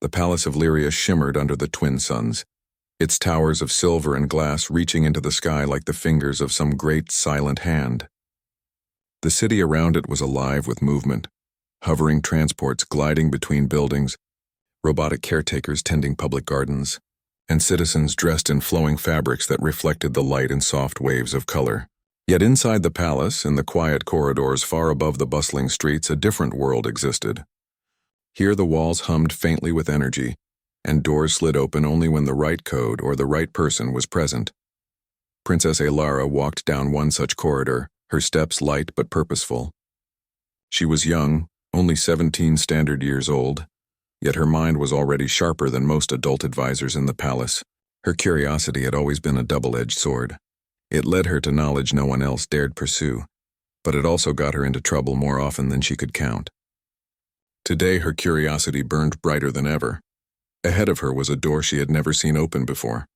The palace of Lyria shimmered under the twin suns, its towers of silver and glass reaching into the sky like the fingers of some great silent hand. The city around it was alive with movement, hovering transports gliding between buildings, robotic caretakers tending public gardens, and citizens dressed in flowing fabrics that reflected the light in soft waves of color. Yet inside the palace, in the quiet corridors far above the bustling streets, a different world existed. Here the walls hummed faintly with energy, and doors slid open only when the right code or the right person was present. Princess Alara walked down one such corridor, her steps light but purposeful. She was young, only 17 standard years old, yet her mind was already sharper than most adult advisors in the palace. Her curiosity had always been a double-edged sword. It led her to knowledge no one else dared pursue, but it also got her into trouble more often than she could count. Today her curiosity burned brighter than ever. Ahead of her was a door she had never seen open before.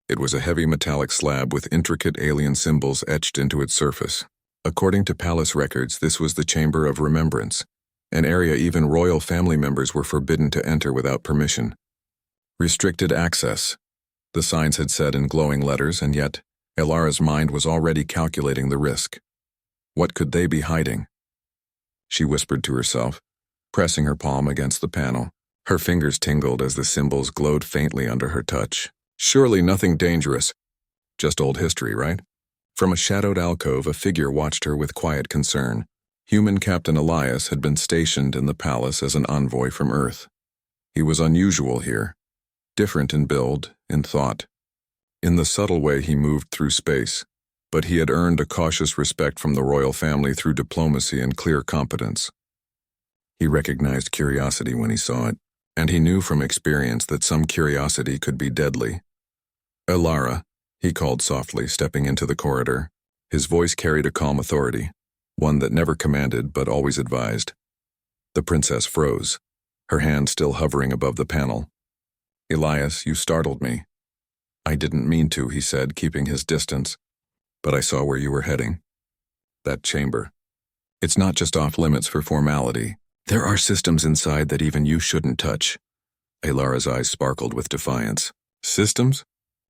It was a heavy metallic slab with intricate alien symbols etched into its surface. According to palace records, this was the Chamber of Remembrance, an area even royal family members were forbidden to enter without permission. Restricted access, the signs had said in glowing letters, and yet Alara's mind was already calculating the risk. What could they be hiding? She whispered to herself, pressing her palm against the panel. Her fingers tingled as the symbols glowed faintly under her touch. Surely nothing dangerous. Just old history, right? From a shadowed alcove, a figure watched her with quiet concern. Human Captain Elias had been stationed in the palace as an envoy from Earth. He was unusual here, different in build, in thought. In the subtle way he moved through space, but he had earned a cautious respect from the royal family through diplomacy and clear competence. He recognized curiosity when he saw it, and he knew from experience that some curiosity could be deadly. Alara, he called softly, stepping into the corridor. His voice carried a calm authority, one that never commanded but always advised. The princess froze, her hand still hovering above the panel. Elias, you startled me. I didn't mean to, he said, keeping his distance, but I saw where you were heading. That chamber. It's not just off limits for formality. There are systems inside that even you shouldn't touch. Alara's eyes sparkled with defiance. Systems?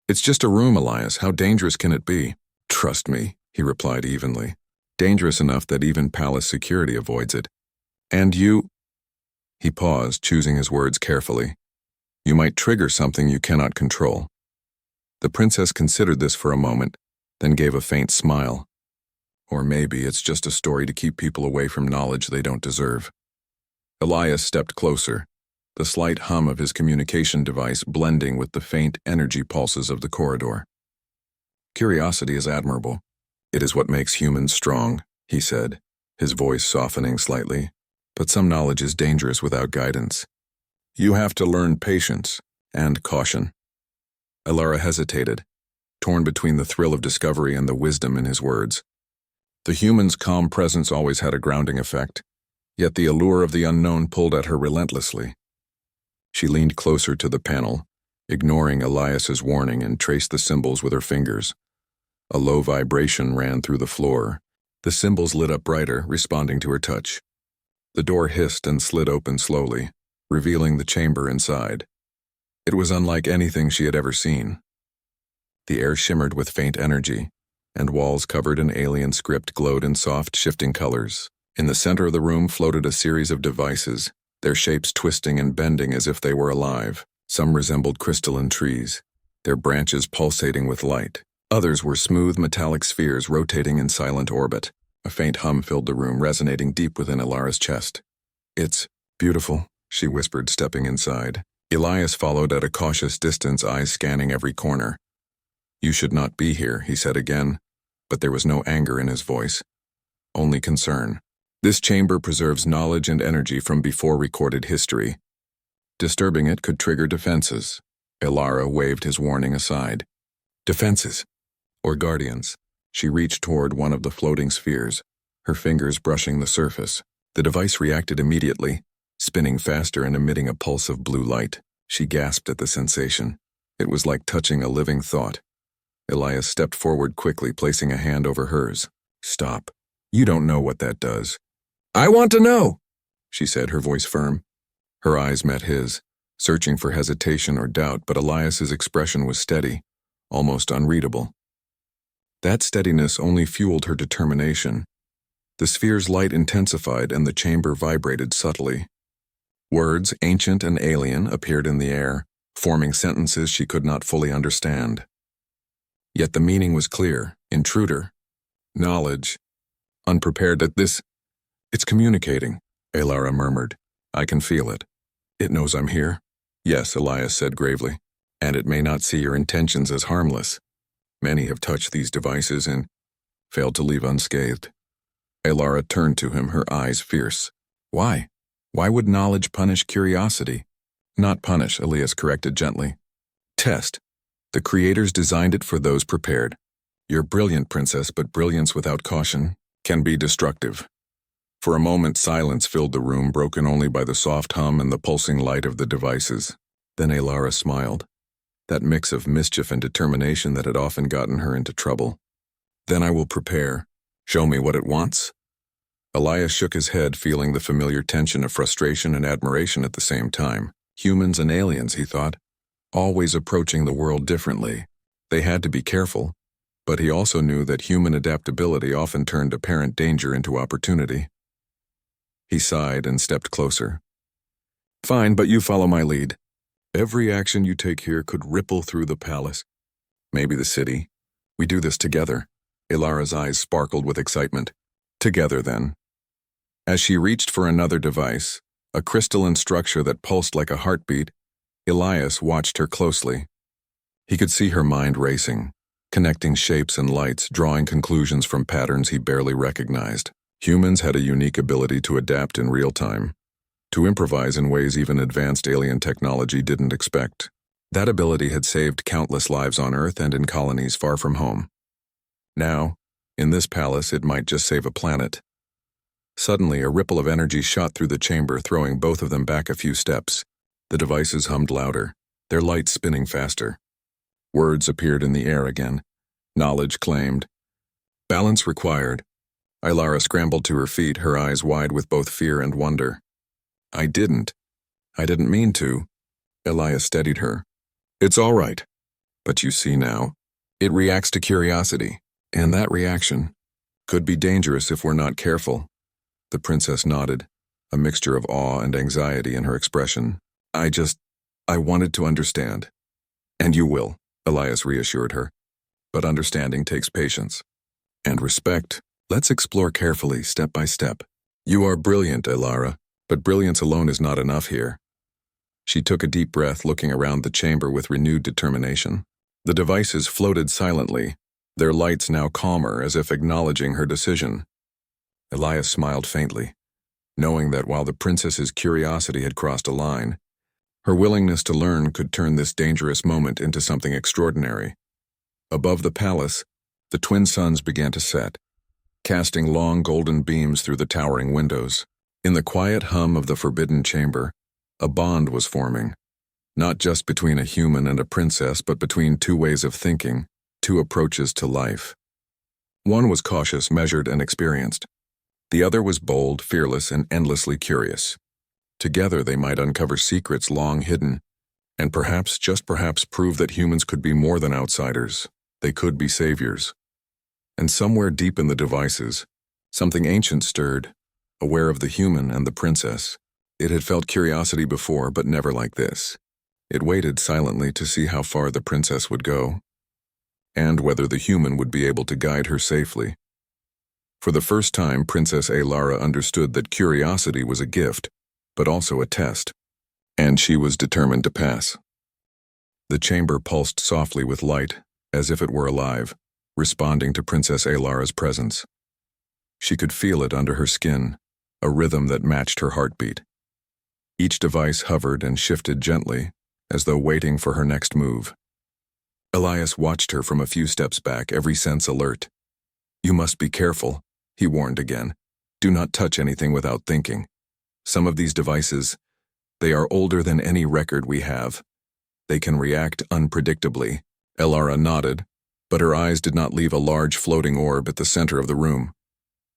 It's just a room, Elias. How dangerous can it be? Trust me, he replied evenly. Dangerous enough that even palace security avoids it. And you... He paused, choosing his words carefully. You might trigger something you cannot control. The princess considered this for a moment, then gave a faint smile. Or maybe it's just a story to keep people away from knowledge they don't deserve. Elias stepped closer, the slight hum of his communication device blending with the faint energy pulses of the corridor. Curiosity is admirable. It is what makes humans strong, he said, his voice softening slightly. But some knowledge is dangerous without guidance. You have to learn patience and caution. Alara hesitated, torn between the thrill of discovery and the wisdom in his words. The human's calm presence always had a grounding effect, yet the allure of the unknown pulled at her relentlessly. She leaned closer to the panel, ignoring Elias's warning, and traced the symbols with her fingers. A low vibration ran through the floor. The symbols lit up brighter, responding to her touch. The door hissed and slid open slowly, revealing the chamber inside. It was unlike anything she had ever seen. The air shimmered with faint energy, and walls covered in alien script glowed in soft, shifting colors. In the center of the room floated a series of devices, their shapes twisting and bending as if they were alive. Some resembled crystalline trees, their branches pulsating with light. Others were smooth metallic spheres rotating in silent orbit. A faint hum filled the room, resonating deep within Alara's chest. It's beautiful, she whispered, stepping inside. Elias followed at a cautious distance, eyes scanning every corner. You should not be here, he said again, but there was no anger in his voice, only concern. This chamber preserves knowledge and energy from before recorded history. Disturbing it could trigger defenses. Alara waved his warning aside. Defenses? Or guardians? She reached toward one of the floating spheres, her fingers brushing the surface. The device reacted immediately, spinning faster and emitting a pulse of blue light. She gasped at the sensation. It was like touching a living thought. Elias stepped forward quickly, placing a hand over hers. Stop. You don't know what that does. I want to know, she said, her voice firm. Her eyes met his, searching for hesitation or doubt, but Elias's expression was steady, almost unreadable. That steadiness only fueled her determination. The sphere's light intensified and the chamber vibrated subtly. Words, ancient and alien, appeared in the air, forming sentences she could not fully understand. Yet the meaning was clear. Intruder. Knowledge. Unprepared at this. It's communicating, Alara murmured. I can feel it. It knows I'm here? Yes, Elias said gravely. And it may not see your intentions as harmless. Many have touched these devices and failed to leave unscathed. Alara turned to him, her eyes fierce. Why? Why would knowledge punish curiosity? Not punish, Elias corrected gently. Test. The creators designed it for those prepared. You're brilliant, princess, but brilliance without caution can be destructive. For a moment, silence filled the room, broken only by the soft hum and the pulsing light of the devices. Then Alara smiled. That mix of mischief and determination that had often gotten her into trouble. Then I will prepare. Show me what it wants. Elias shook his head, feeling the familiar tension of frustration and admiration at the same time. Humans and aliens, he thought, always approaching the world differently. They had to be careful, but he also knew that human adaptability often turned apparent danger into opportunity. He sighed and stepped closer. Fine, but you follow my lead. Every action you take here could ripple through the palace. Maybe the city. We do this together. Alara's eyes sparkled with excitement. Together, then. As she reached for another device, a crystalline structure that pulsed like a heartbeat, Elias watched her closely. He could see her mind racing, connecting shapes and lights, drawing conclusions from patterns he barely recognized. Humans had a unique ability to adapt in real time, to improvise in ways even advanced alien technology didn't expect. That ability had saved countless lives on Earth and in colonies far from home. Now, in this palace, it might just save a planet. Suddenly, a ripple of energy shot through the chamber, throwing both of them back a few steps. The devices hummed louder, their lights spinning faster. Words appeared in the air again. Knowledge claimed. Balance required. Alara scrambled to her feet, her eyes wide with both fear and wonder. I didn't mean to. Elias steadied her. It's all right. But you see now, it reacts to curiosity, and that reaction could be dangerous if we're not careful. The princess nodded, a mixture of awe and anxiety in her expression. I wanted to understand. And you will, Elias reassured her. But understanding takes patience. And respect. Let's explore carefully, step by step. You are brilliant, Alara, but brilliance alone is not enough here. She took a deep breath, looking around the chamber with renewed determination. The devices floated silently, their lights now calmer, as if acknowledging her decision. Elias smiled faintly, knowing that while the princess's curiosity had crossed a line, her willingness to learn could turn this dangerous moment into something extraordinary. Above the palace, the twin suns began to set, casting long golden beams through the towering windows. In the quiet hum of the forbidden chamber, a bond was forming, not just between a human and a princess, but between two ways of thinking, two approaches to life. One was cautious, measured, and experienced. The other was bold, fearless, and endlessly curious. Together they might uncover secrets long hidden, and perhaps, just perhaps, prove that humans could be more than outsiders. They could be saviors. And somewhere deep in the devices, something ancient stirred, aware of the human and the princess. It had felt curiosity before, but never like this. It waited silently to see how far the princess would go, and whether the human would be able to guide her safely. For the first time, Princess Alara understood that curiosity was a gift, but also a test, and she was determined to pass. The chamber pulsed softly with light, as if it were alive, responding to Princess Alara's presence. She could feel it under her skin, a rhythm that matched her heartbeat. Each device hovered and shifted gently, as though waiting for her next move. Elias watched her from a few steps back, every sense alert. You must be careful, he warned again. Do not touch anything without thinking. Some of these devices, they are older than any record we have. They can react unpredictably. Alara nodded, but her eyes did not leave a large floating orb at the center of the room.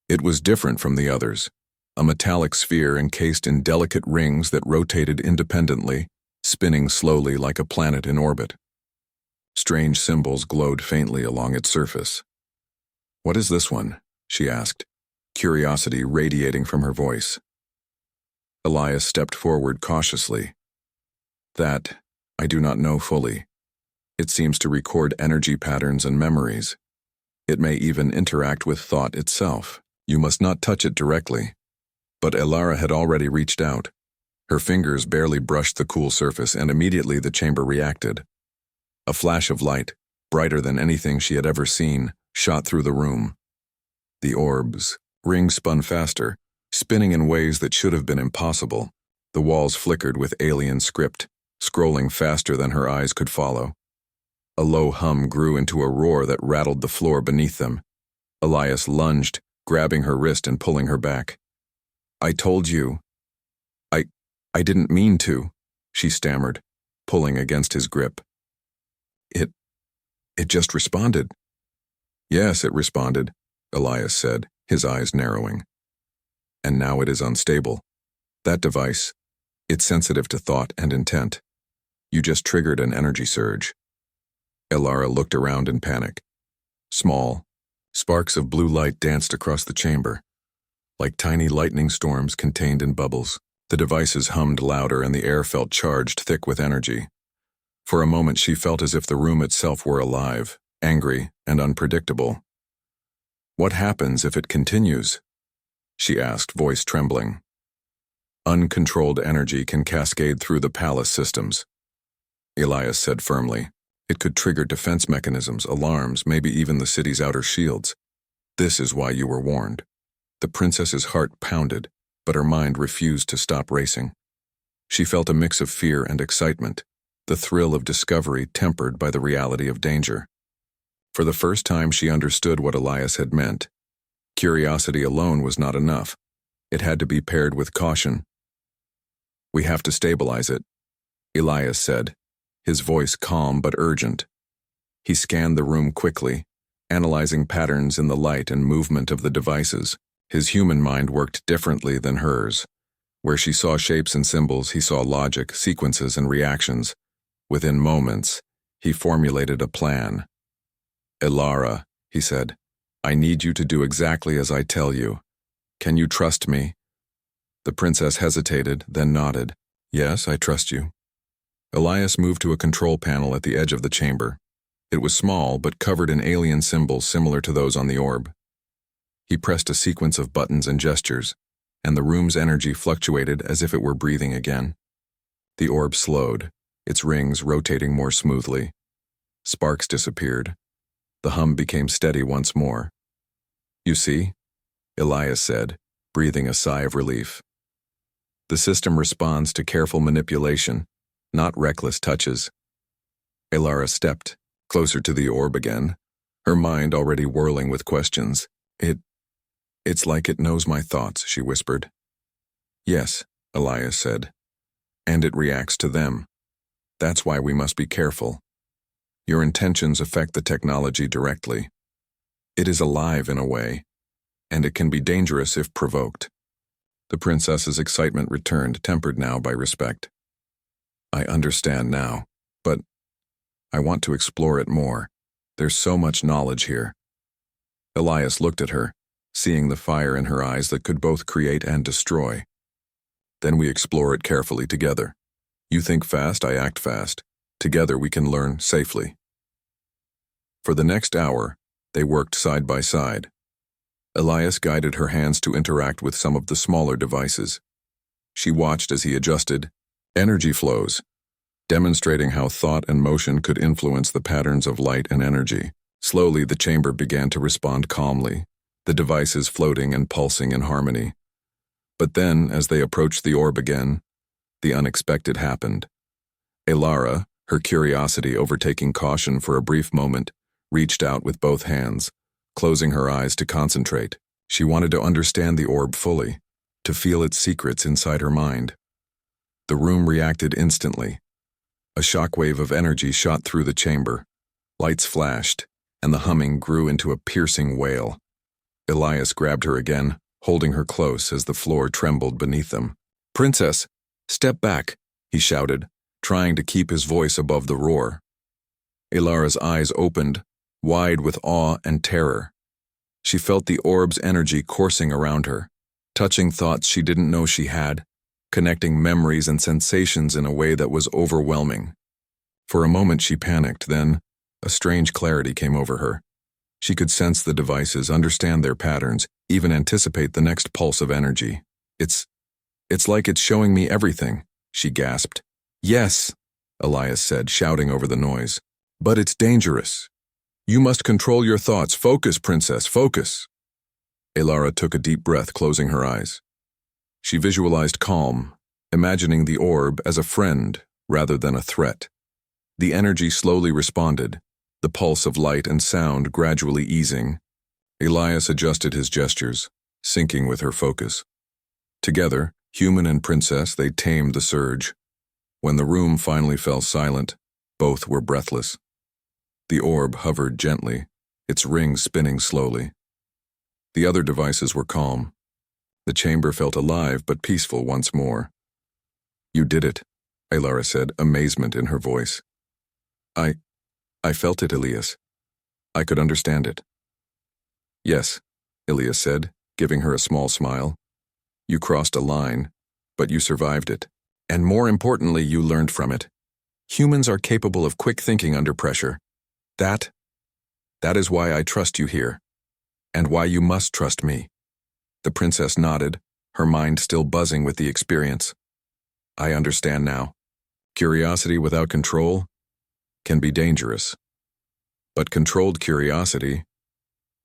It was different from the others, a metallic sphere encased in delicate rings that rotated independently, spinning slowly like a planet in orbit. Strange symbols glowed faintly along its surface. "What is this one?" she asked, curiosity radiating from her voice. Elias stepped forward cautiously. "That, I do not know fully. It seems to record energy patterns and memories. It may even interact with thought itself. You must not touch it directly." But Elara had already reached out. Her fingers barely brushed the cool surface, and immediately the chamber reacted. A flash of light, brighter than anything she had ever seen, shot through the room. The orb's ring spun faster, spinning in ways that should have been impossible. The walls flickered with alien script, scrolling faster than her eyes could follow. A low hum grew into a roar that rattled the floor beneath them. Elias lunged, grabbing her wrist and pulling her back. "I told you. I didn't mean to," she stammered, pulling against his grip. It just responded." "Yes, it responded," Elias said, his eyes narrowing. "And now it is unstable. That device, it's sensitive to thought and intent. You just triggered an energy surge." Elara looked around in panic. Small, sparks of blue light danced across the chamber, like tiny lightning storms contained in bubbles. The devices hummed louder and the air felt charged thick with energy. For a moment she felt as if the room itself were alive, angry, and unpredictable. "What happens if it continues?" she asked, voice trembling. "Uncontrolled energy can cascade through the palace systems," Elias said firmly. "It could trigger defense mechanisms, alarms, maybe even the city's outer shields. This is why you were warned." The princess's heart pounded, but her mind refused to stop racing. She felt a mix of fear and excitement, the thrill of discovery tempered by the reality of danger. For the first time she understood what Elias had meant. Curiosity alone was not enough. It had to be paired with caution. "We have to stabilize it," Elias said, his voice calm but urgent. He scanned the room quickly, analyzing patterns in the light and movement of the devices. His human mind worked differently than hers. Where she saw shapes and symbols, he saw logic, sequences, and reactions. Within moments, he formulated a plan. "Elara," he said, "I need you to do exactly as I tell you. Can you trust me?" The princess hesitated, then nodded. "Yes, I trust you." Elias moved to a control panel at the edge of the chamber. It was small, but covered in alien symbols similar to those on the orb. He pressed a sequence of buttons and gestures, and the room's energy fluctuated as if it were breathing again. The orb slowed, its rings rotating more smoothly. Sparks disappeared. The hum became steady once more. "You see?" Elias said, breathing a sigh of relief. "The system responds to careful manipulation, not reckless touches." Elara stepped closer to the orb again, her mind already whirling with questions. It's like it knows my thoughts," she whispered. "Yes," Elias said, "and it reacts to them. That's why we must be careful. Your intentions affect the technology directly. It is alive in a way, and it can be dangerous if provoked." The princess's excitement returned, tempered now by respect. "I understand now, but I want to explore it more. There's so much knowledge here." Elias looked at her, seeing the fire in her eyes that could both create and destroy. "Then we explore it carefully together. You think fast, I act fast. Together we can learn safely." For the next hour, they worked side by side. Elias guided her hands to interact with some of the smaller devices. She watched as he adjusted energy flows, demonstrating how thought and motion could influence the patterns of light and energy. Slowly, the chamber began to respond calmly, the devices floating and pulsing in harmony. But then, as they approached the orb again, the unexpected happened. Elara, her curiosity overtaking caution for a brief moment, reached out with both hands, closing her eyes to concentrate. She wanted to understand the orb fully, to feel its secrets inside her mind. The room reacted instantly. A shockwave of energy shot through the chamber. Lights flashed, and the humming grew into a piercing wail. Elias grabbed her again, holding her close as the floor trembled beneath them. "Princess, step back," he shouted, trying to keep his voice above the roar. Elara's eyes opened, wide with awe and terror. She felt the orb's energy coursing around her, touching thoughts she didn't know she had, connecting memories and sensations in a way that was overwhelming. For a moment she panicked, then a strange clarity came over her. She could sense the devices, understand their patterns, even anticipate the next pulse of energy. It's like it's showing me everything, she gasped. Yes, Elias said, shouting over the noise. But it's dangerous. You must control your thoughts. Focus, princess, focus. Elara took a deep breath, closing her eyes. She visualized calm, imagining the orb as a friend rather than a threat. The energy slowly responded, the pulse of light and sound gradually easing. Elias adjusted his gestures, syncing with her focus. Together, human and princess, they tamed the surge. When the room finally fell silent, both were breathless. The orb hovered gently, its ring spinning slowly. The other devices were calm. The chamber felt alive but peaceful once more. You did it, Elara said, amazement in her voice. I felt it, Elias. I could understand it. Yes, Elias said, giving her a small smile. You crossed a line, but you survived it. And more importantly, you learned from it. Humans are capable of quick thinking under pressure. That is why I trust you here, and why you must trust me. The princess nodded, her mind still buzzing with the experience. I understand now. Curiosity without control can be dangerous. But controlled curiosity,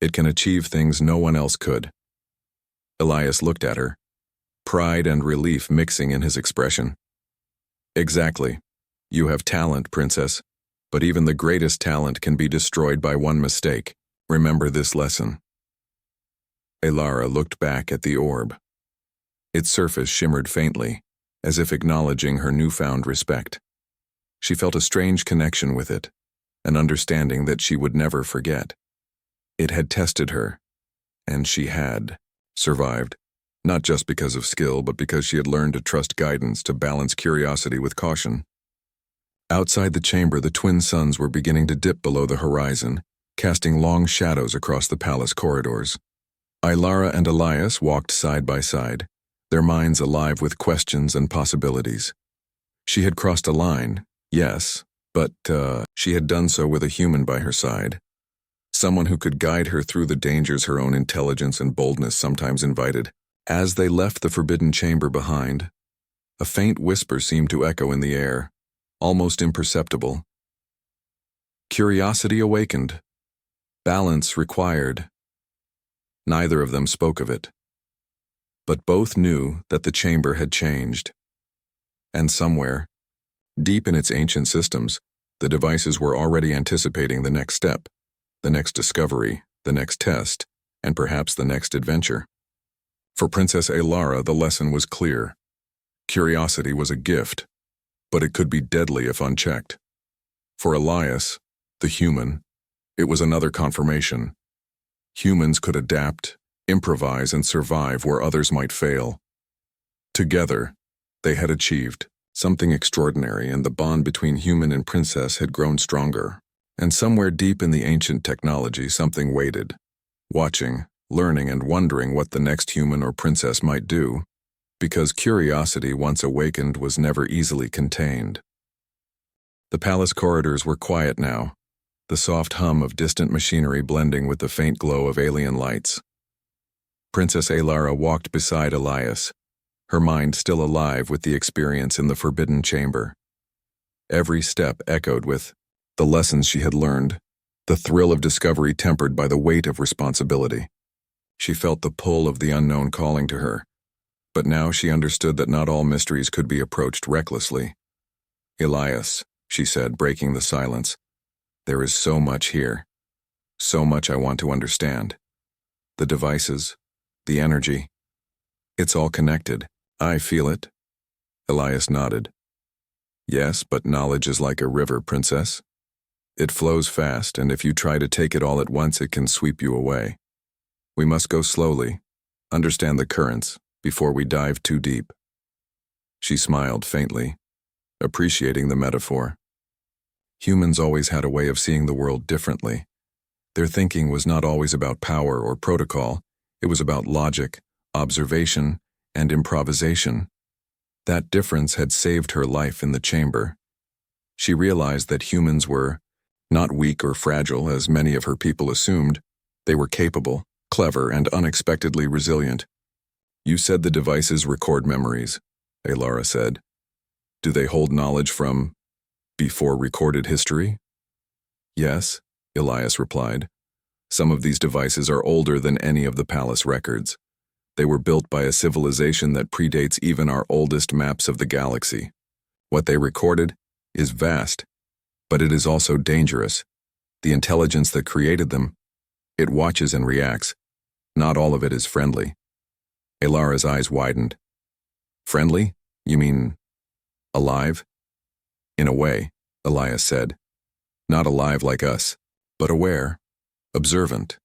it can achieve things no one else could. Elias looked at her, pride and relief mixing in his expression. Exactly. You have talent, princess, but even the greatest talent can be destroyed by one mistake. Remember this lesson. Elara looked back at the orb. Its surface shimmered faintly, as if acknowledging her newfound respect. She felt a strange connection with it, an understanding that she would never forget. It had tested her, and she had survived, not just because of skill, but because she had learned to trust guidance, to balance curiosity with caution. Outside the chamber, the twin suns were beginning to dip below the horizon, casting long shadows across the palace corridors. Elara and Elias walked side by side, their minds alive with questions and possibilities. She had crossed a line, yes, but she had done so with a human by her side. Someone who could guide her through the dangers her own intelligence and boldness sometimes invited. As they left the forbidden chamber behind, a faint whisper seemed to echo in the air, almost imperceptible. Curiosity awakened. Balance required. Neither of them spoke of it. But both knew that the chamber had changed. And somewhere, deep in its ancient systems, the devices were already anticipating the next step, the next discovery, the next test, and perhaps the next adventure. For Princess Elara, the lesson was clear. Curiosity was a gift, but it could be deadly if unchecked. For Elias, the human, it was another confirmation. Humans could adapt, improvise, and survive where others might fail. Together, they had achieved something extraordinary, and the bond between human and princess had grown stronger. And somewhere deep in the ancient technology, something waited, watching, learning, and wondering what the next human or princess might do, because curiosity, once awakened, was never easily contained. The palace corridors were quiet now, the soft hum of distant machinery blending with the faint glow of alien lights. Princess Elara walked beside Elias, her mind still alive with the experience in the forbidden chamber. Every step echoed with the lessons she had learned, the thrill of discovery tempered by the weight of responsibility. She felt the pull of the unknown calling to her, but now she understood that not all mysteries could be approached recklessly. Elias, she said, breaking the silence, there is so much here, so much I want to understand. The devices, the energy, it's all connected. I feel it. Elias nodded. Yes, but knowledge is like a river, princess. It flows fast, and if you try to take it all at once, it can sweep you away. We must go slowly, understand the currents, before we dive too deep. She smiled faintly. appreciating the metaphor. Humans always had a way of seeing the world differently. Their thinking was not always about power or protocol, it was about logic, observation, and improvisation. That difference had saved her life in the chamber. She realized that humans were not weak or fragile, as many of her people assumed. They were capable, clever, and unexpectedly resilient. "You said the devices record memories," Alara said. "Do they hold knowledge from before recorded history?" "Yes," Elias replied. "Some of these devices are older than any of the palace records. They were built by a civilization that predates even our oldest maps of the galaxy. What they recorded is vast, but it is also dangerous. The intelligence that created them, it watches and reacts. Not all of it is friendly." Alara's eyes widened. "Friendly? You mean alive?" "In a way," Elias said. "Not alive like us, but aware, observant.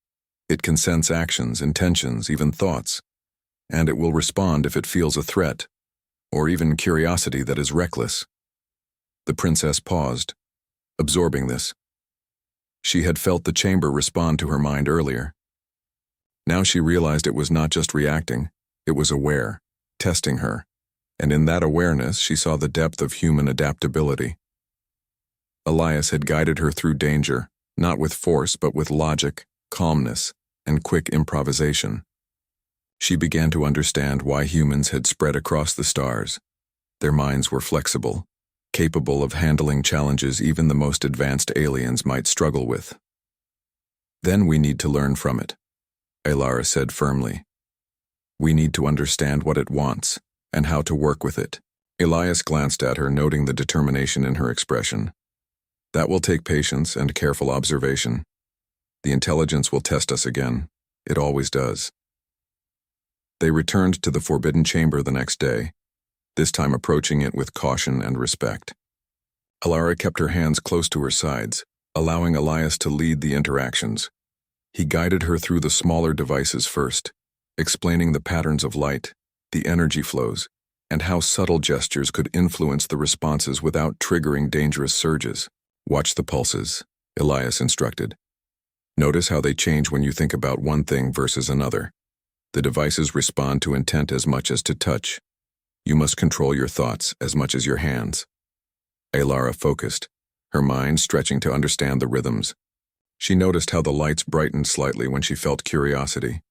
It can sense actions, intentions, even thoughts, and it will respond if it feels a threat, or even curiosity that is reckless." The princess paused, absorbing this. She had felt the chamber respond to her mind earlier. Now she realized it was not just reacting, it was aware, testing her, and in that awareness she saw the depth of human adaptability. Elias had guided her through danger, not with force but with logic, calmness, and quick improvisation. She began to understand why humans had spread across the stars. Their minds were flexible, capable of handling challenges even the most advanced aliens might struggle with. "Then we need to learn from it," Alara said firmly. "We need to understand what it wants, and how to work with it." Elias glanced at her, noting the determination in her expression. "That will take patience and careful observation. The intelligence will test us again. It always does." They returned to the Forbidden Chamber the next day, this time approaching it with caution and respect. Alara kept her hands close to her sides, allowing Elias to lead the interactions. He guided her through the smaller devices first, explaining the patterns of light, the energy flows, and how subtle gestures could influence the responses without triggering dangerous surges. "Watch the pulses," Elias instructed. "Notice how they change when you think about one thing versus another. The devices respond to intent as much as to touch. You must control your thoughts as much as your hands." Alara focused, her mind stretching to understand the rhythms. She noticed how the lights brightened slightly when she felt curiosity,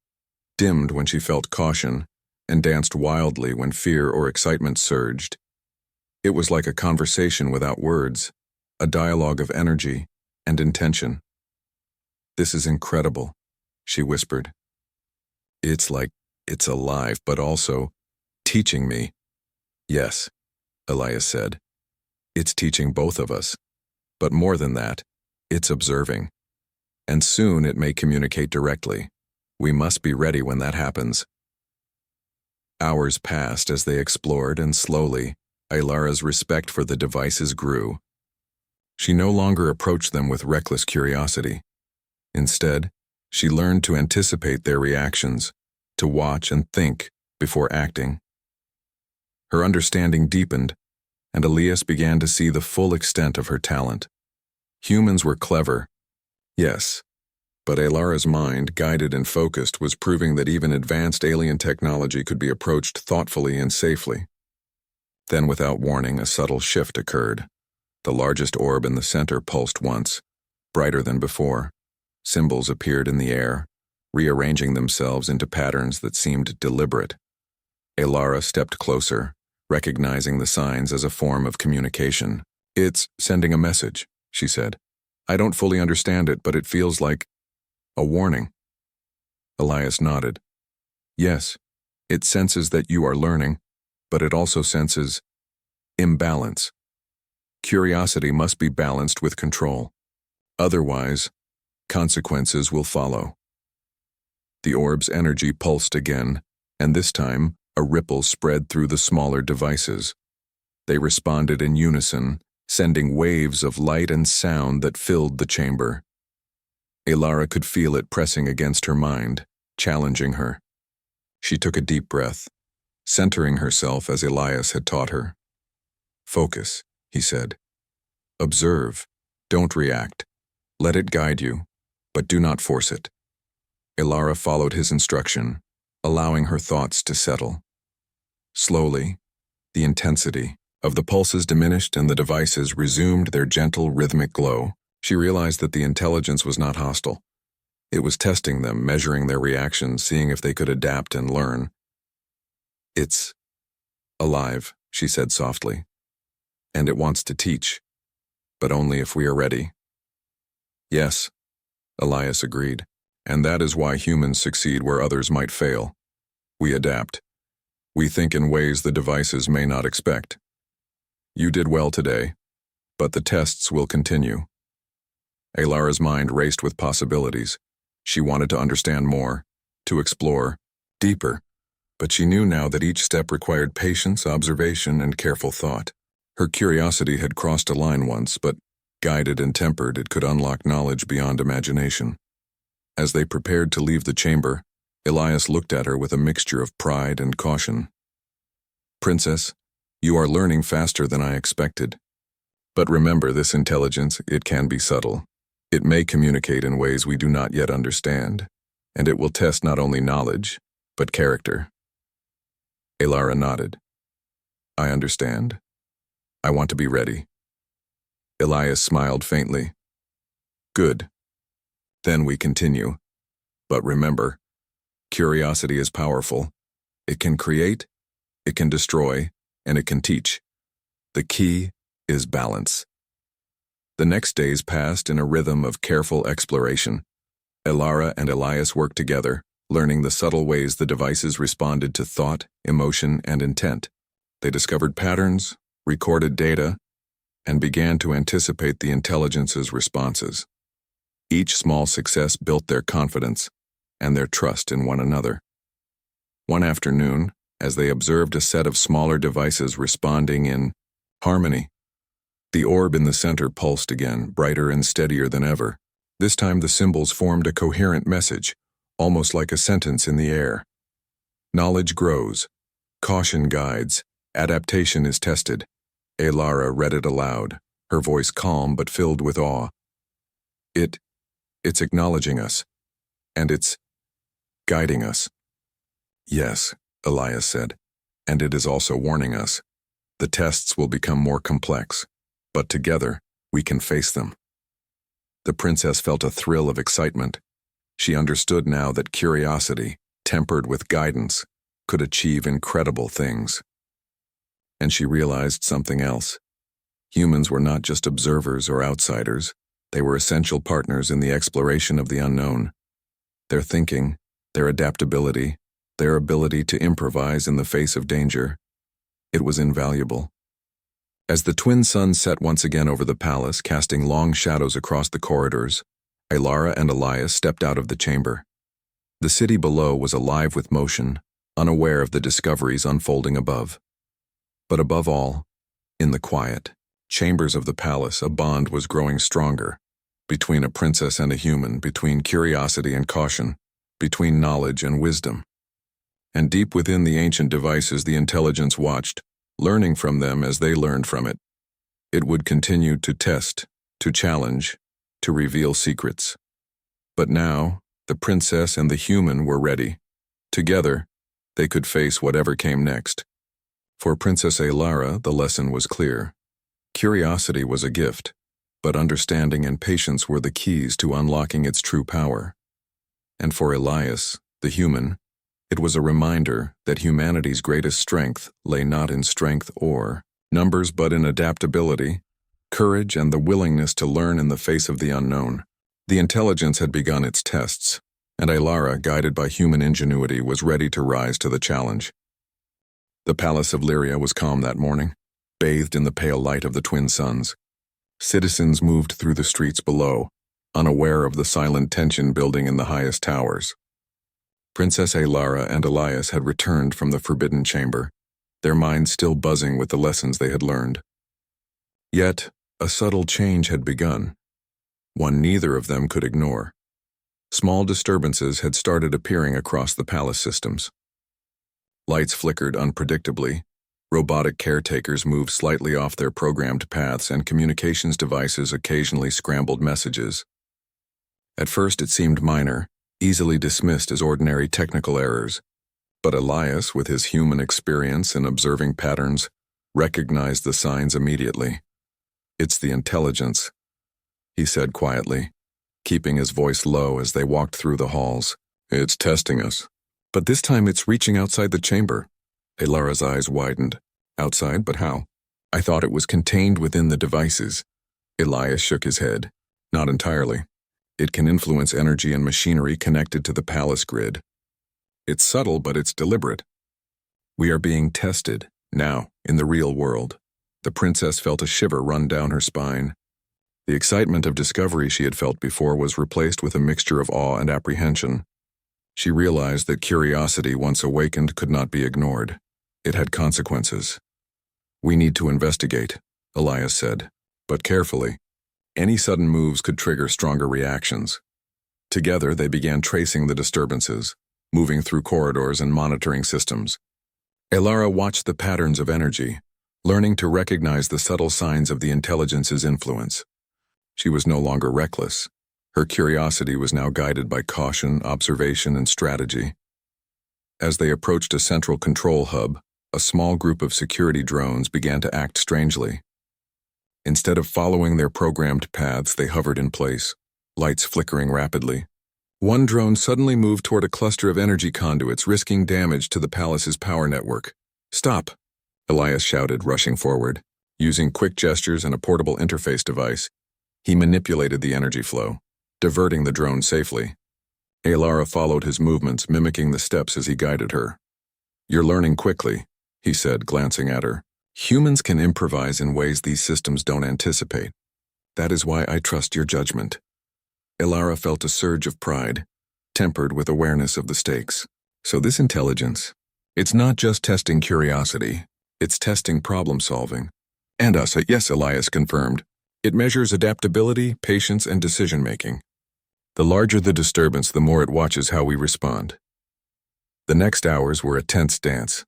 dimmed when she felt caution, and danced wildly when fear or excitement surged. It was like a conversation without words, a dialogue of energy and intention. "This is incredible," she whispered. "It's like it's alive, but also teaching me." "Yes," Elias said. "It's teaching both of us. But more than that, it's observing. And soon it may communicate directly. We must be ready when that happens." Hours passed as they explored, and slowly, Alara's respect for the devices grew. She no longer approached them with reckless curiosity. Instead, she learned to anticipate their reactions, to watch and think before acting. Her understanding deepened, and Elias began to see the full extent of her talent. Humans were clever, yes, but Alara's mind, guided and focused, was proving that even advanced alien technology could be approached thoughtfully and safely. Then, without warning, a subtle shift occurred. The largest orb in the center pulsed once, brighter than before. Symbols appeared in the air, rearranging themselves into patterns that seemed deliberate. Alara stepped closer, recognizing the signs as a form of communication. "It's sending a message," she said. "I don't fully understand it, but it feels like a warning." Elias nodded. "Yes, it senses that you are learning, but it also senses imbalance. Curiosity must be balanced with control. Otherwise, consequences will follow." The orb's energy pulsed again, and this time, a ripple spread through the smaller devices. They responded in unison, sending waves of light and sound that filled the chamber. Alara could feel it pressing against her mind, challenging her. She took a deep breath, centering herself as Elias had taught her. "Focus," he said. Observe. Don't react. Let it guide you, but do not force it. Elara followed his instruction, allowing her thoughts to settle. Slowly, the intensity of the pulses diminished and the devices resumed their gentle rhythmic glow. She realized that the intelligence was not hostile. It was testing them, measuring their reactions, seeing if they could adapt and learn. It's alive, she said softly, and it wants to teach, but only if we are ready. Yes, Elias agreed, and that is why humans succeed where others might fail. We adapt. We think in ways the devices may not expect. You did well today, but the tests will continue. Elara's mind raced with possibilities. She wanted to understand more, to explore deeper, but she knew now that each step required patience, observation, and careful thought. Her curiosity had crossed a line once, but guided and tempered, it could unlock knowledge beyond imagination. As they prepared to leave the chamber, Elias looked at her with a mixture of pride and caution. Princess, you are learning faster than I expected. But remember, this intelligence, it can be subtle. It may communicate in ways we do not yet understand, and it will test not only knowledge, but character. Elara nodded. I understand. I want to be ready. Elias smiled faintly. Good. Then we continue. But remember, curiosity is powerful. It can create, it can destroy, and it can teach. The key is balance. The next days passed in a rhythm of careful exploration. Elara and Elias worked together, learning the subtle ways the devices responded to thought, emotion, and intent. They discovered patterns, recorded data, and began to anticipate the intelligence's responses. Each small success built their confidence and their trust in one another. One afternoon, as they observed a set of smaller devices responding in harmony, the orb in the center pulsed again, brighter and steadier than ever. This time the symbols formed a coherent message, almost like a sentence in the air. Knowledge grows, caution guides, adaptation is tested. Elara read it aloud, her voice calm but filled with awe. It's acknowledging us, and it's guiding us. Yes, Elias said, and it is also warning us. The tests will become more complex, but together we can face them. The princess felt a thrill of excitement. She understood now that curiosity, tempered with guidance, could achieve incredible things. And she realized something else. Humans were not just observers or outsiders. They were essential partners in the exploration of the unknown. Their thinking, their adaptability, their ability to improvise in the face of danger, it was invaluable. As the twin suns set once again over the palace, casting long shadows across the corridors, Elara and Elias stepped out of the chamber. The city below was alive with motion, unaware of the discoveries unfolding above. But above all, in the quiet chambers of the palace, a bond was growing stronger, between a princess and a human, between curiosity and caution, between knowledge and wisdom. And deep within the ancient devices, the intelligence watched, learning from them as they learned from it. It would continue to test, to challenge, to reveal secrets. But now, the princess and the human were ready. Together, they could face whatever came next. For Princess Elara, the lesson was clear. Curiosity was a gift, but understanding and patience were the keys to unlocking its true power. And for Elias, the human, it was a reminder that humanity's greatest strength lay not in strength or numbers but in adaptability, courage, and the willingness to learn in the face of the unknown. The intelligence had begun its tests, and Elara, guided by human ingenuity, was ready to rise to the challenge. The palace of Lyria was calm that morning, bathed in the pale light of the twin suns. Citizens moved through the streets below, unaware of the silent tension building in the highest towers. Princess Elara and Elias had returned from the Forbidden Chamber, their minds still buzzing with the lessons they had learned. Yet, a subtle change had begun, one neither of them could ignore. Small disturbances had started appearing across the palace systems. Lights flickered unpredictably, Robotic caretakers moved slightly off their programmed paths, and communications devices occasionally scrambled messages. At first it seemed minor, easily dismissed as ordinary technical errors. But Elias, with his human experience in observing patterns, recognized the signs immediately. "It's the intelligence," he said quietly, keeping his voice low as they walked through the halls. "It's testing us. But this time it's reaching outside the chamber." Elara's eyes widened. "Outside, but how? I thought it was contained within the devices." Elias shook his head. "Not entirely. It can influence energy and machinery connected to the palace grid. It's subtle, but it's deliberate. We are being tested, now, in the real world." The princess felt a shiver run down her spine. The excitement of discovery she had felt before was replaced with a mixture of awe and apprehension. She realized that curiosity, once awakened, could not be ignored. It had consequences. "We need to investigate," Elias said, "but carefully. Any sudden moves could trigger stronger reactions." Together, they began tracing the disturbances, moving through corridors and monitoring systems. Elara watched the patterns of energy, learning to recognize the subtle signs of the intelligence's influence. She was no longer reckless. Her curiosity was now guided by caution, observation, and strategy. As they approached a central control hub, a small group of security drones began to act strangely. Instead of following their programmed paths, they hovered in place, lights flickering rapidly. One drone suddenly moved toward a cluster of energy conduits, risking damage to the palace's power network. "Stop!" Elias shouted, rushing forward. Using quick gestures and a portable interface device, he manipulated the energy flow, diverting the drone safely. Elara followed his movements, mimicking the steps as he guided her. "You're learning quickly," he said, glancing at her. "Humans can improvise in ways these systems don't anticipate. That is why I trust your judgment." Elara felt a surge of pride, tempered with awareness of the stakes. "So this intelligence, it's not just testing curiosity, it's testing problem-solving. And us." "Yes," Elias confirmed. "It measures adaptability, patience, and decision-making. The larger the disturbance, the more it watches how we respond." The next hours were a tense dance.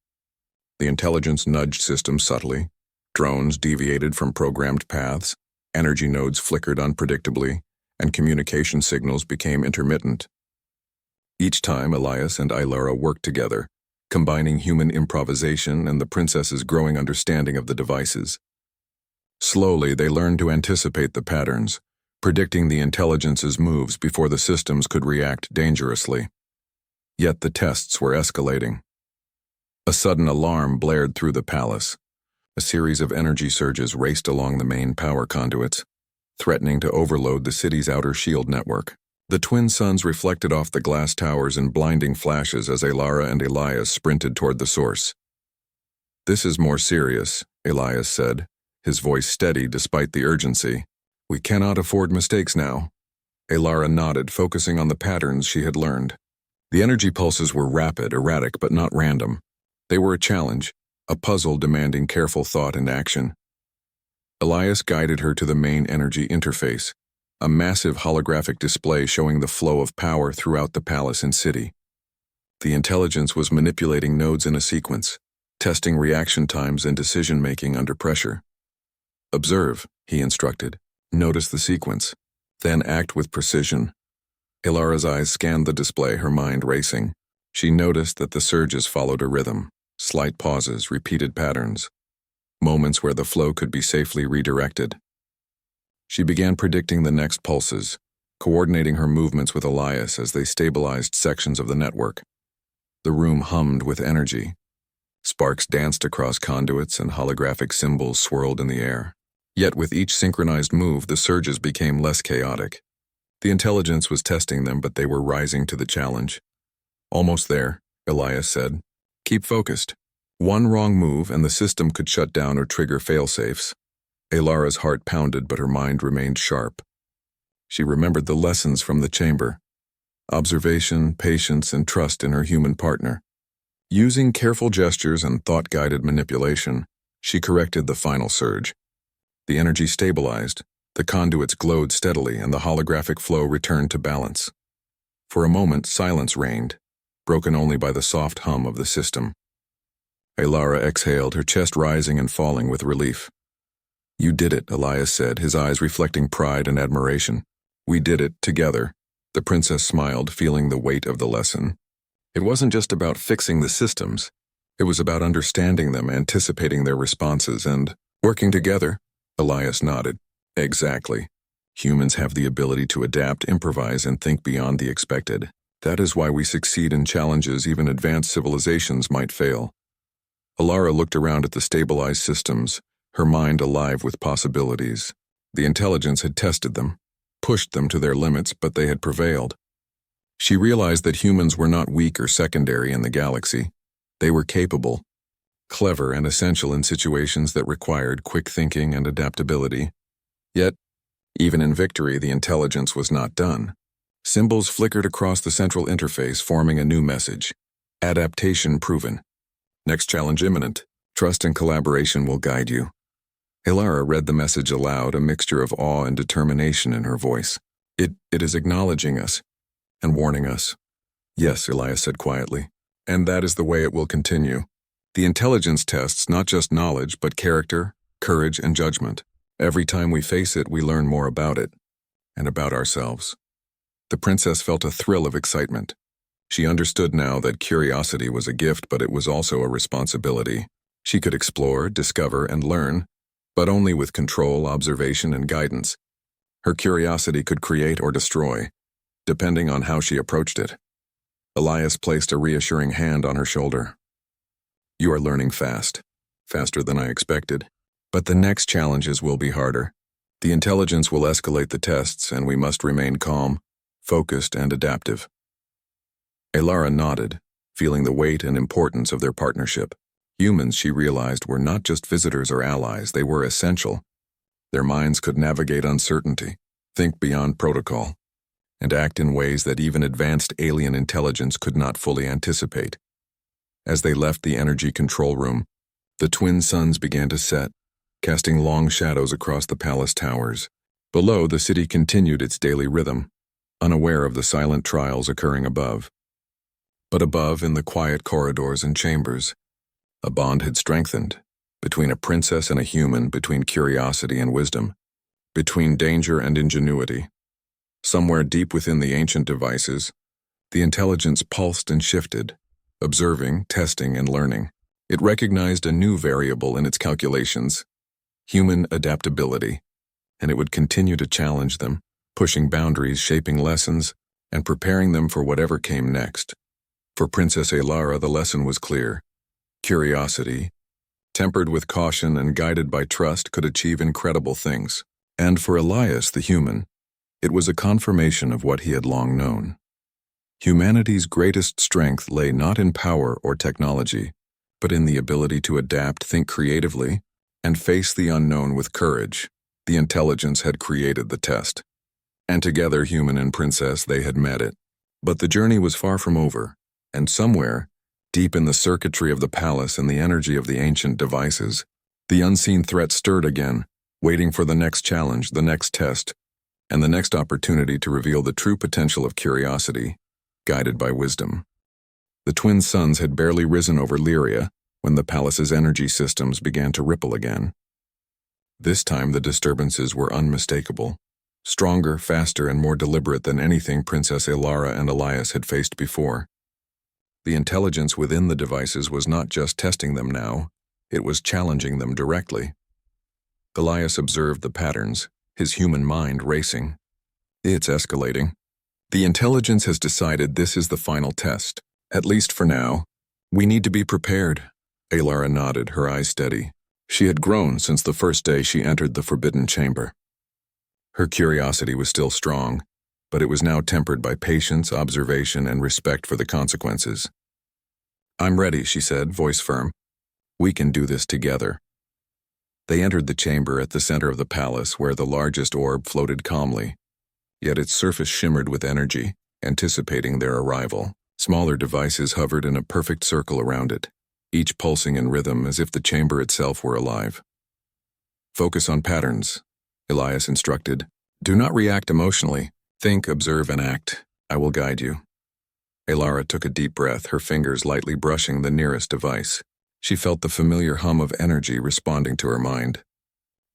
The intelligence nudged systems subtly. Drones deviated from programmed paths, energy nodes flickered unpredictably, and communication signals became intermittent. Each time, Elias and Elara worked together, combining human improvisation and the princess's growing understanding of the devices. Slowly, they learned to anticipate the patterns, predicting the intelligence's moves before the systems could react dangerously. Yet the tests were escalating. A sudden alarm blared through the palace. A series of energy surges raced along the main power conduits, threatening to overload the city's outer shield network. The twin suns reflected off the glass towers in blinding flashes as Elara and Elias sprinted toward the source. "This is more serious," Elias said, his voice steady despite the urgency. "We cannot afford mistakes now." Elara nodded, focusing on the patterns she had learned. The energy pulses were rapid, erratic, but not random. They were a challenge, a puzzle demanding careful thought and action. Elias guided her to the main energy interface, a massive holographic display showing the flow of power throughout the palace and city. The intelligence was manipulating nodes in a sequence, testing reaction times and decision-making under pressure. "Observe," he instructed. "Notice the sequence, then act with precision." Elara's eyes scanned the display, her mind racing. She noticed that the surges followed a rhythm, slight pauses, repeated patterns, moments where the flow could be safely redirected. She began predicting the next pulses, coordinating her movements with Elias as they stabilized sections of the network. The room hummed with energy. Sparks danced across conduits and holographic symbols swirled in the air. Yet with each synchronized move, the surges became less chaotic. The intelligence was testing them, but they were rising to the challenge. "Almost there," Elias said. "Keep focused. One wrong move and the system could shut down or trigger failsafes." Elara's heart pounded, but her mind remained sharp. She remembered the lessons from the chamber: observation, patience, and trust in her human partner. Using careful gestures and thought-guided manipulation, she corrected the final surge. The energy stabilized, the conduits glowed steadily, and the holographic flow returned to balance. For a moment, silence reigned, broken only by the soft hum of the system. Alara exhaled, her chest rising and falling with relief. "You did it," Elias said, his eyes reflecting pride and admiration. "We did it, together." The princess smiled, feeling the weight of the lesson. It wasn't just about fixing the systems. It was about understanding them, anticipating their responses, and working together. Elias nodded. "Exactly. Humans have the ability to adapt, improvise, and think beyond the expected. That is why we succeed in challenges even advanced civilizations might fail." Alara looked around at the stabilized systems, her mind alive with possibilities. The intelligence had tested them, pushed them to their limits, but they had prevailed. She realized that humans were not weak or secondary in the galaxy. They were capable, clever, and essential in situations that required quick thinking and adaptability. Yet, even in victory, the intelligence was not done. Symbols flickered across the central interface, forming a new message. Adaptation proven. Next challenge imminent. Trust and collaboration will guide you. Alara read the message aloud, a mixture of awe and determination in her voice. It is acknowledging us and warning us. "Yes," Elias said quietly, "and that is the way it will continue. The intelligence tests not just knowledge, but character, courage, and judgment. Every time we face it, we learn more about it, and about ourselves." The princess felt a thrill of excitement. She understood now that curiosity was a gift, but it was also a responsibility. She could explore, discover, and learn, but only with control, observation, and guidance. Her curiosity could create or destroy, depending on how she approached it. Elias placed a reassuring hand on her shoulder. "You are learning fast, faster than I expected. But the next challenges will be harder. The intelligence will escalate the tests, and we must remain calm, focused, and adaptive." Alara nodded, feeling the weight and importance of their partnership. Humans, she realized, were not just visitors or allies, they were essential. Their minds could navigate uncertainty, think beyond protocol, and act in ways that even advanced alien intelligence could not fully anticipate. As they left the energy control room, the twin suns began to set, casting long shadows across the palace towers. Below, the city continued its daily rhythm, unaware of the silent trials occurring above. But above, in the quiet corridors and chambers, a bond had strengthened, between a princess and a human, between curiosity and wisdom, between danger and ingenuity. Somewhere deep within the ancient devices, the intelligence pulsed and shifted, observing, testing, and learning. It recognized a new variable in its calculations, human adaptability, and it would continue to challenge them, pushing boundaries, shaping lessons, and preparing them for whatever came next. For Princess Alara, the lesson was clear. Curiosity, tempered with caution and guided by trust, could achieve incredible things. And for Elias, the human, it was a confirmation of what he had long known. Humanity's greatest strength lay not in power or technology, but in the ability to adapt, think creatively, and face the unknown with courage. The intelligence had created the test. And together, human and princess, they had met it. But the journey was far from over, and somewhere, deep in the circuitry of the palace and the energy of the ancient devices, the unseen threat stirred again, waiting for the next challenge, the next test, and the next opportunity to reveal the true potential of curiosity, guided by wisdom. The twin suns had barely risen over Lyria when the palace's energy systems began to ripple again. This time the disturbances were unmistakable, stronger, faster, and more deliberate than anything Princess Alara and Elias had faced before. The intelligence within the devices was not just testing them now, it was challenging them directly. Elias observed the patterns, his human mind racing. It's escalating. The intelligence has decided this is the final test, at least for now. We need to be prepared. Alara nodded, her eyes steady. She had grown since the first day she entered the Forbidden Chamber. Her curiosity was still strong, but it was now tempered by patience, observation, and respect for the consequences. "I'm ready," she said, voice firm. "We can do this together." They entered the chamber at the center of the palace, where the largest orb floated calmly, yet its surface shimmered with energy, anticipating their arrival. Smaller devices hovered in a perfect circle around it, each pulsing in rhythm as if the chamber itself were alive. "Focus on patterns," Elias instructed. "Do not react emotionally. Think, observe, and act. I will guide you." Alara took a deep breath, her fingers lightly brushing the nearest device. She felt the familiar hum of energy responding to her mind.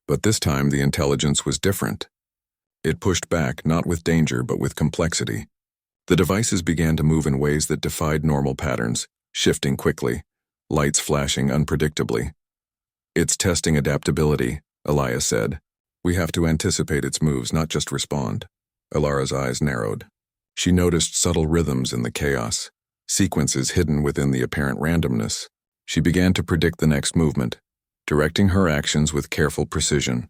But this time the intelligence was different. It pushed back, not with danger, but with complexity. The devices began to move in ways that defied normal patterns, shifting quickly, lights flashing unpredictably. "It's testing adaptability," Elias said. "We have to anticipate its moves, not just respond." Elara's eyes narrowed. She noticed subtle rhythms in the chaos, sequences hidden within the apparent randomness. She began to predict the next movement, directing her actions with careful precision.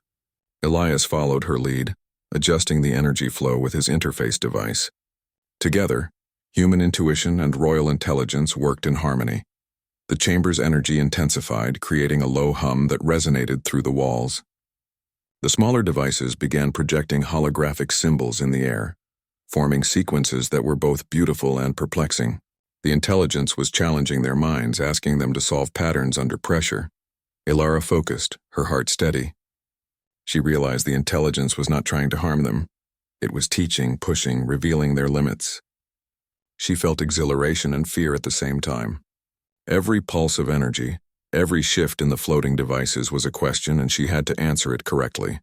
Elias followed her lead, adjusting the energy flow with his interface device. Together, human intuition and royal intelligence worked in harmony. The chamber's energy intensified, creating a low hum that resonated through the walls. The smaller devices began projecting holographic symbols in the air, forming sequences that were both beautiful and perplexing. The intelligence was challenging their minds, asking them to solve patterns under pressure. Elara focused, her heart steady. She realized the intelligence was not trying to harm them. It was teaching, pushing, revealing their limits. She felt exhilaration and fear at the same time. Every pulse of energy, every shift in the floating devices was a question, and she had to answer it correctly.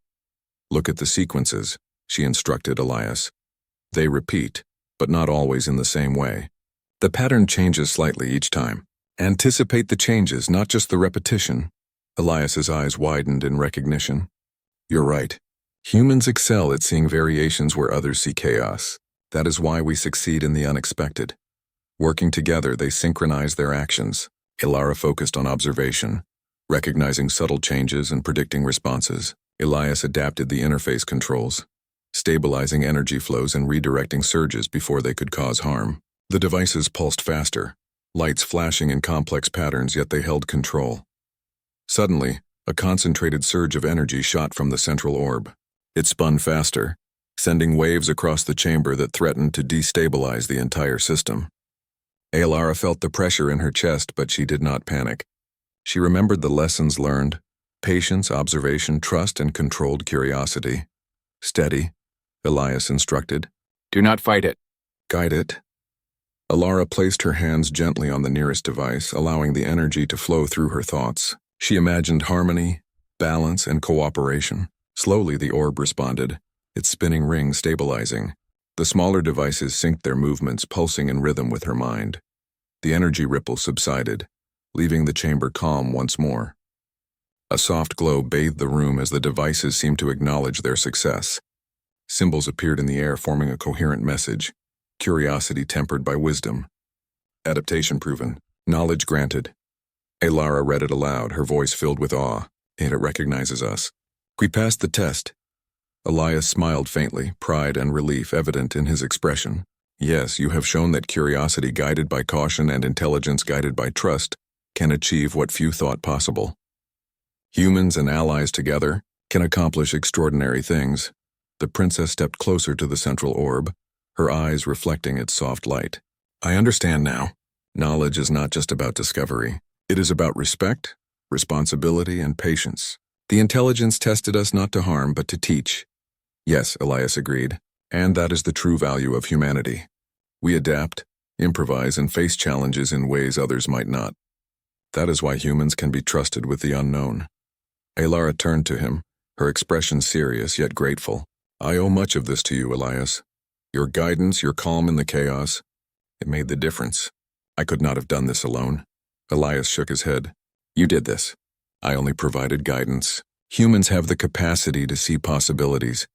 "Look at the sequences," she instructed Elias. "They repeat, but not always in the same way. The pattern changes slightly each time. Anticipate the changes, not just the repetition." Elias's eyes widened in recognition. "You're right. Humans excel at seeing variations where others see chaos. That is why we succeed in the unexpected. Working together, they synchronize their actions." Elara focused on observation, recognizing subtle changes and predicting responses. Elias adapted the interface controls, stabilizing energy flows and redirecting surges before they could cause harm. The devices pulsed faster, lights flashing in complex patterns, yet they held control. Suddenly, a concentrated surge of energy shot from the central orb. It spun faster, sending waves across the chamber that threatened to destabilize the entire system. Elara felt the pressure in her chest, but she did not panic. She remembered the lessons learned: patience, observation, trust, and controlled curiosity. "Steady," Elias instructed. "Do not fight it." "Guide it." Elara placed her hands gently on the nearest device, allowing the energy to flow through her thoughts. She imagined harmony, balance, and cooperation. Slowly the orb responded, its spinning ring stabilizing. The smaller devices synced their movements, pulsing in rhythm with her mind. The energy ripple subsided, leaving the chamber calm once more. A soft glow bathed the room as the devices seemed to acknowledge their success. Symbols appeared in the air, forming a coherent message: curiosity tempered by wisdom. Adaptation proven. Knowledge granted. Elara read it aloud, her voice filled with awe. "It recognizes us. We passed the test." Elias smiled faintly, pride and relief evident in his expression. "Yes, you have shown that curiosity guided by caution and intelligence guided by trust can achieve what few thought possible. Humans and allies together can accomplish extraordinary things." The princess stepped closer to the central orb, her eyes reflecting its soft light. "I understand now. Knowledge is not just about discovery. It is about respect, responsibility, and patience. The intelligence tested us not to harm, but to teach." "Yes," Elias agreed, "and that is the true value of humanity. We adapt, improvise, and face challenges in ways others might not. That is why humans can be trusted with the unknown." Elara turned to him, her expression serious yet grateful. "I owe much of this to you, Elias. Your guidance, your calm in the chaos, it made the difference. I could not have done this alone." Elias shook his head. "You did this. I only provided guidance. Humans have the capacity to see possibilities,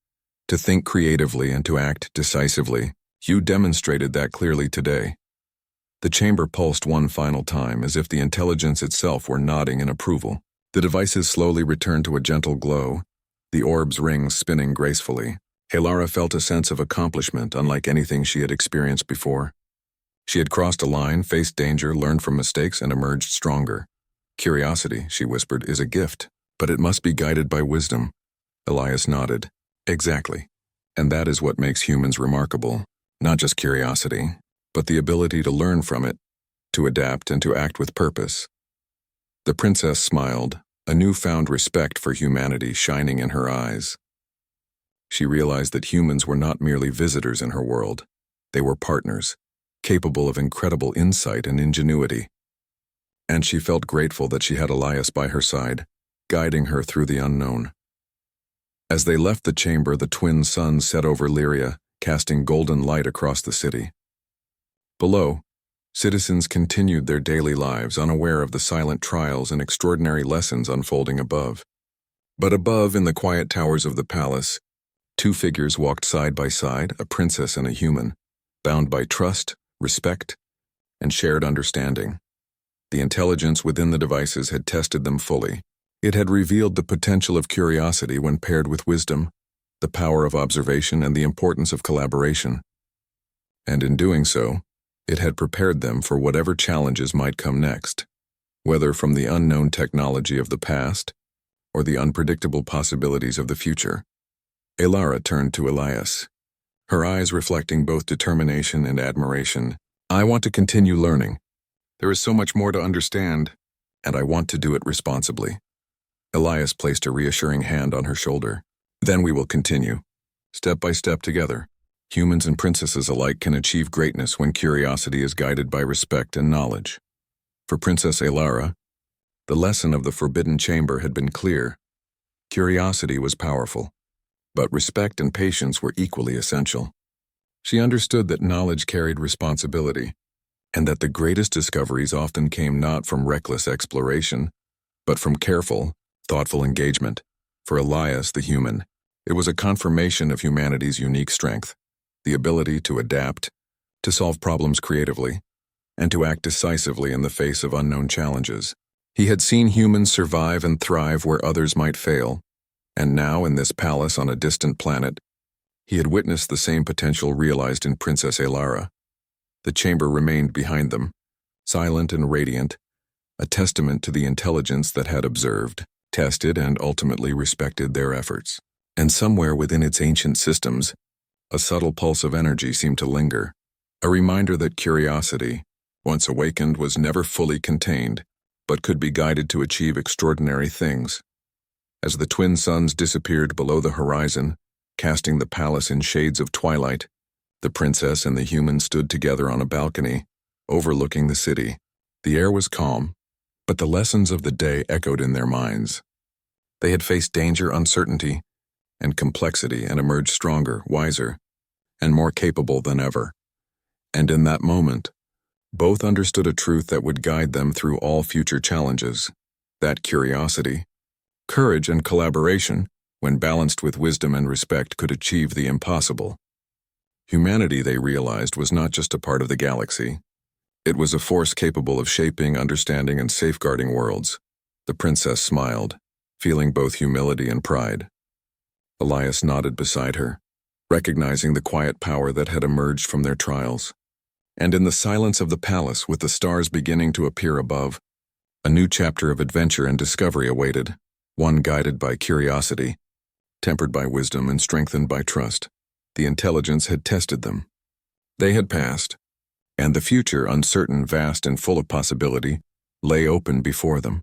to think creatively, and to act decisively. You demonstrated that clearly today." The chamber pulsed one final time, as if the intelligence itself were nodding in approval. The devices slowly returned to a gentle glow, the orb's rings spinning gracefully. Elara felt a sense of accomplishment unlike anything she had experienced before. She had crossed a line, faced danger, learned from mistakes, and emerged stronger. "Curiosity," she whispered, "is a gift, but it must be guided by wisdom." Elias nodded. "Exactly. And that is what makes humans remarkable. Not just curiosity, but the ability to learn from it, to adapt, and to act with purpose." The princess smiled, a newfound respect for humanity shining in her eyes. She realized that humans were not merely visitors in her world. They were partners, capable of incredible insight and ingenuity. and she felt grateful that she had Elias by her side, guiding her through the unknown. As they left the chamber, the twin suns set over Lyria, casting golden light across the city. Below, citizens continued their daily lives, unaware of the silent trials and extraordinary lessons unfolding above. But above, in the quiet towers of the palace, two figures walked side by side, a princess and a human, bound by trust, respect, and shared understanding. The intelligence within the devices had tested them fully. It had revealed the potential of curiosity when paired with wisdom, the power of observation, and the importance of collaboration. And in doing so, it had prepared them for whatever challenges might come next, whether from the unknown technology of the past or the unpredictable possibilities of the future. Elara turned to Elias, her eyes reflecting both determination and admiration. "I want to continue learning. There is so much more to understand, and I want to do it responsibly." Elias placed a reassuring hand on her shoulder. "Then we will continue, step by step together. Humans and princesses alike can achieve greatness when curiosity is guided by respect and knowledge." For Princess Elara, the lesson of the Forbidden Chamber had been clear. Curiosity was powerful, but respect and patience were equally essential. She understood that knowledge carried responsibility, and that the greatest discoveries often came not from reckless exploration, but from careful, thoughtful engagement. For Elias, the human, it was a confirmation of humanity's unique strength, the ability to adapt, to solve problems creatively, and to act decisively in the face of unknown challenges. He had seen humans survive and thrive where others might fail, and now in this palace on a distant planet, he had witnessed the same potential realized in Princess Elara. The chamber remained behind them, silent and radiant, a testament to the intelligence that had observed, tested, and ultimately respected their efforts. And somewhere within its ancient systems, a subtle pulse of energy seemed to linger, a reminder that curiosity, once awakened, was never fully contained, but could be guided to achieve extraordinary things. As the twin suns disappeared below the horizon, casting the palace in shades of twilight, the princess and the human stood together on a balcony, overlooking the city. The air was calm, but the lessons of the day echoed in their minds. They had faced danger, uncertainty, and complexity, and emerged stronger, wiser, and more capable than ever. And in that moment, both understood a truth that would guide them through all future challenges, that curiosity, courage, and collaboration, when balanced with wisdom and respect, could achieve the impossible. Humanity, they realized, was not just a part of the galaxy. It was a force capable of shaping, understanding, and safeguarding worlds. The princess smiled, feeling both humility and pride. Elias nodded beside her, recognizing the quiet power that had emerged from their trials. And in the silence of the palace, with the stars beginning to appear above, a new chapter of adventure and discovery awaited, one guided by curiosity, tempered by wisdom, and strengthened by trust. The intelligence had tested them. They had passed, and the future, uncertain, vast, and full of possibility, lay open before them.